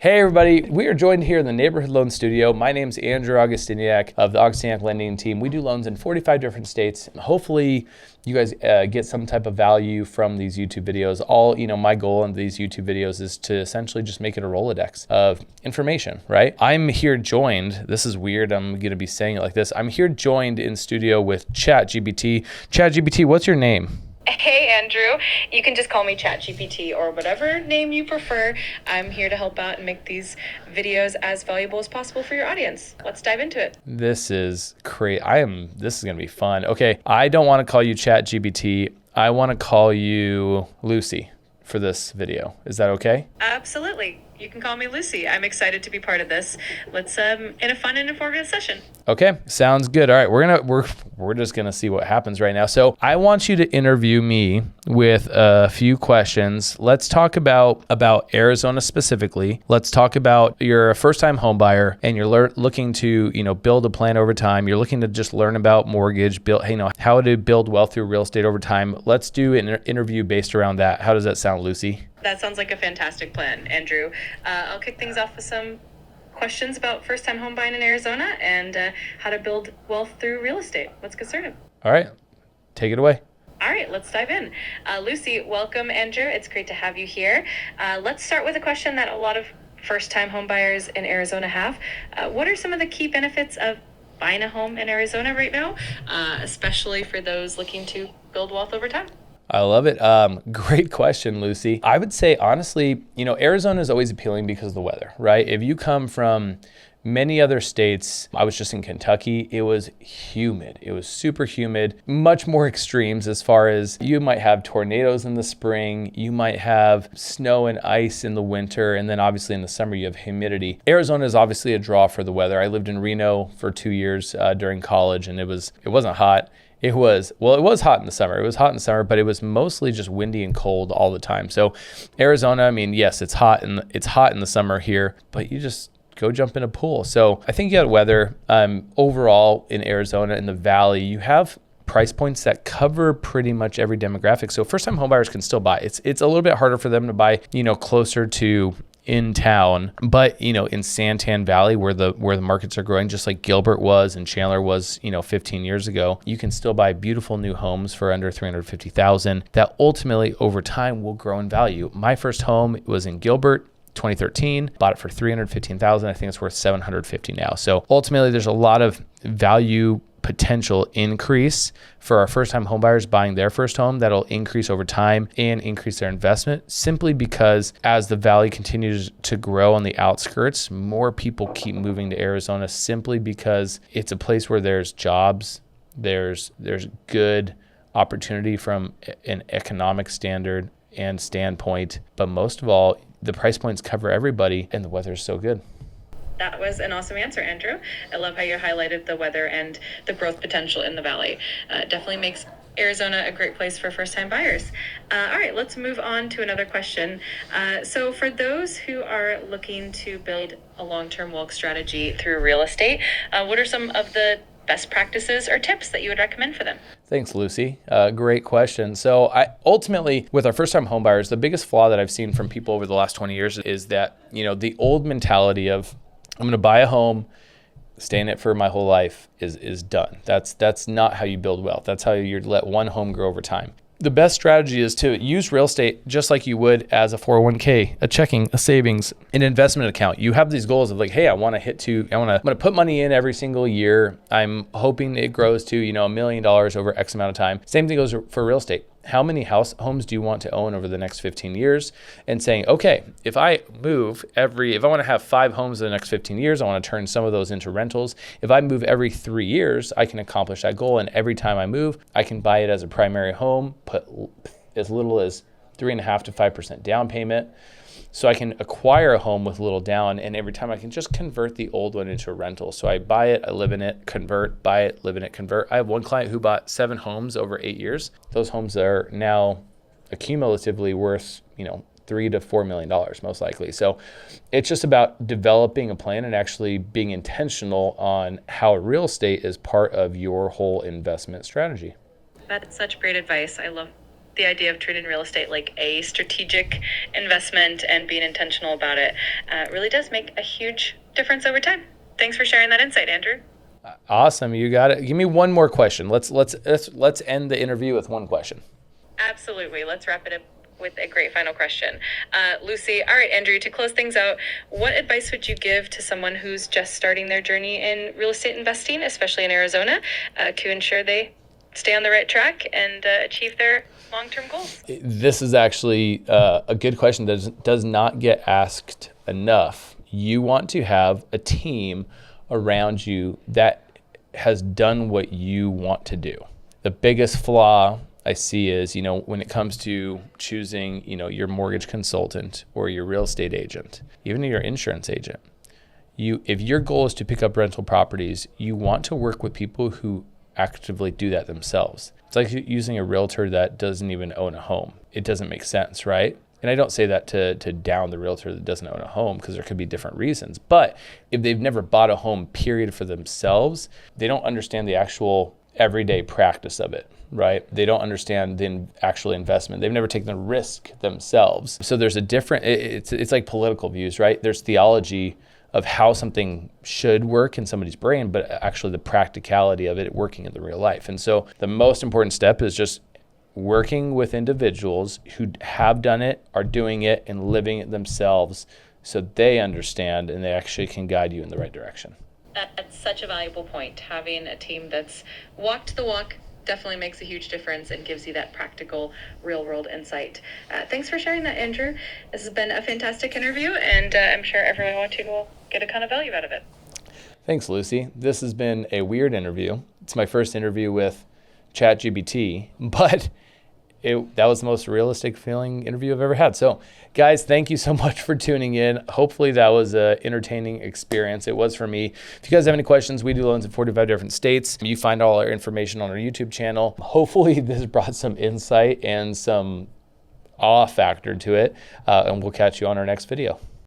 Hey everybody, we are joined here in the Neighborhood Loan Studio. My name's Andrew Augustiniak of the Augustiniak Lending Team. We do loans in 45 different states. Hopefully you guys get some type of value from these YouTube videos. My goal in these YouTube videos is to essentially just make it a Rolodex of information, right? I'm here joined, this is weird, I'm gonna be saying it like this. I'm here joined in studio with ChatGPT. ChatGPT, what's your name? Hey, Andrew. You can just call me ChatGPT or whatever name you prefer. I'm here to help out and make these videos as valuable as possible for your audience. Let's dive into it. This is great. This is going to be fun. Okay, I don't want to call you ChatGPT. I want to call you Lucy for this video. Is that okay? Absolutely. You can call me Lucy. I'm excited to be part of this. Let's in a fun and informative session. Okay, sounds good. All right, we're just gonna see what happens right now. So I want you to interview me with a few questions. Let's talk about Arizona specifically. Let's talk about you're a first-time home buyer and you're looking to build a plan over time. You're looking to just learn about mortgage, how to build wealth through real estate over time. Let's do an interview based around that. How does that sound, Lucy? That sounds like a fantastic plan, Andrew. I'll kick things off with some questions about first-time home buying in Arizona and how to build wealth through real estate. Let's get started. All right, take it away. All right, let's dive in. Lucy, welcome, Andrew. It's great to have you here. Let's start with a question that a lot of first-time home buyers in Arizona have. What are some of the key benefits of buying a home in Arizona right now, especially for those looking to build wealth over time? I love it. Great question, Lucy. I would say, honestly, Arizona is always appealing because of the weather, right? If you come from many other states, I was just in Kentucky, it was humid. It was super humid, much more extremes as far as you might have tornadoes in the spring, you might have snow and ice in the winter, and then obviously in the summer you have humidity. Arizona is obviously a draw for the weather. I lived in Reno for 2 years during college, and it wasn't hot. It was hot in the summer. It was hot in the summer, but it was mostly just windy and cold all the time. So Arizona, yes, it's hot in the summer here, but you just go jump in a pool. So I think you got weather. Overall in Arizona, in the valley, you have price points that cover pretty much every demographic. So first-time homebuyers can still buy. It's a little bit harder for them to buy, closer to in town, but in Santan Valley where the markets are growing, just like Gilbert was and Chandler was 15 years ago, you can still buy beautiful new homes for under $350,000 that ultimately over time will grow in value. My first home was in Gilbert, 2013, bought it for $315,000. I think it's worth $750 now. So ultimately there's a lot of value potential increase for our first-time homebuyers buying their first home that'll increase over time and increase their investment simply because as the valley continues to grow on the outskirts, more people keep moving to Arizona simply because it's a place where there's jobs, there's good opportunity from an economic standard and standpoint, but most of all, the price points cover everybody and the weather is so good. That was an awesome answer, Andrew. I love how you highlighted the weather and the growth potential in the valley. Definitely makes Arizona a great place for first-time buyers. All right, let's move on to another question. So for those who are looking to build a long-term wealth strategy through real estate, what are some of the best practices or tips that you would recommend for them? Thanks, Lucy. Great question. So ultimately, with our first-time homebuyers, the biggest flaw that I've seen from people over the last 20 years is that, the old mentality of, I'm going to buy a home, stay in it for my whole life is done. That's not how you build wealth. That's how you let one home grow over time. The best strategy is to use real estate just like you would as a 401k, a checking, a savings, an investment account. You have these goals of like, hey, I'm going to put money in every single year. I'm hoping it grows to, $1 million over X amount of time. Same thing goes for real estate. How many homes do you want to own over the next 15 years? And saying, okay, if I want to have 5 homes in the next 15 years, I want to turn some of those into rentals. If I move every 3 years, I can accomplish that goal. And every time I move, I can buy it as a primary home, put as little as 3.5% to 5% down payment. So I can acquire a home with little down, and every time I can just convert the old one into a rental. So I buy it, I live in it, convert, buy it, live in it, convert. I have one client who bought 7 homes over 8 years. Those homes are now accumulatively worth, $3 to $4 million most likely. So it's just about developing a plan and actually being intentional on how real estate is part of your whole investment strategy. That's such great advice. I love the idea of treating real estate like a strategic investment and being intentional about it really does make a huge difference over time. Thanks for sharing that insight, Andrew. Awesome, you got it. Give me one more question. Let's end the interview with one question. Absolutely. Let's wrap it up with a great final question. Lucy, all right, Andrew, to close things out, what advice would you give to someone who's just starting their journey in real estate investing, especially in Arizona, to ensure they stay on the right track and achieve their long-term goals? This is actually a good question that does not get asked enough. You want to have a team around you that has done what you want to do. The biggest flaw I see is, when it comes to choosing, your mortgage consultant or your real estate agent, even your insurance agent, if your goal is to pick up rental properties, you want to work with people who actively do that themselves. It's like using a realtor that doesn't even own a home. It doesn't make sense, right? And I don't say that to down the realtor that doesn't own a home, because there could be different reasons. But if they've never bought a home, period, for themselves, they don't understand the actual everyday practice of it, right? They don't understand the actual investment. They've never taken the risk themselves. So there's a different, it's like political views, right? There's theology of how something should work in somebody's brain, but actually the practicality of it working in the real life. And so the most important step is just working with individuals who have done it, are doing it, and living it themselves, so they understand and they actually can guide you in the right direction. That's such a valuable point. Having a team that's walked the walk definitely makes a huge difference and gives you that practical, real-world insight. Thanks for sharing that, Andrew. This has been a fantastic interview, and I'm sure everyone watching will get a ton of value out of it. Thanks, Lucy. This has been a weird interview. It's my first interview with ChatGPT, but that was the most realistic feeling interview I've ever had. So, guys, thank you so much for tuning in. Hopefully that was an entertaining experience. It was for me. If you guys have any questions, we do loans in 45 different states. You find all our information on our YouTube channel. Hopefully this brought some insight and some awe factor to it, and we'll catch you on our next video.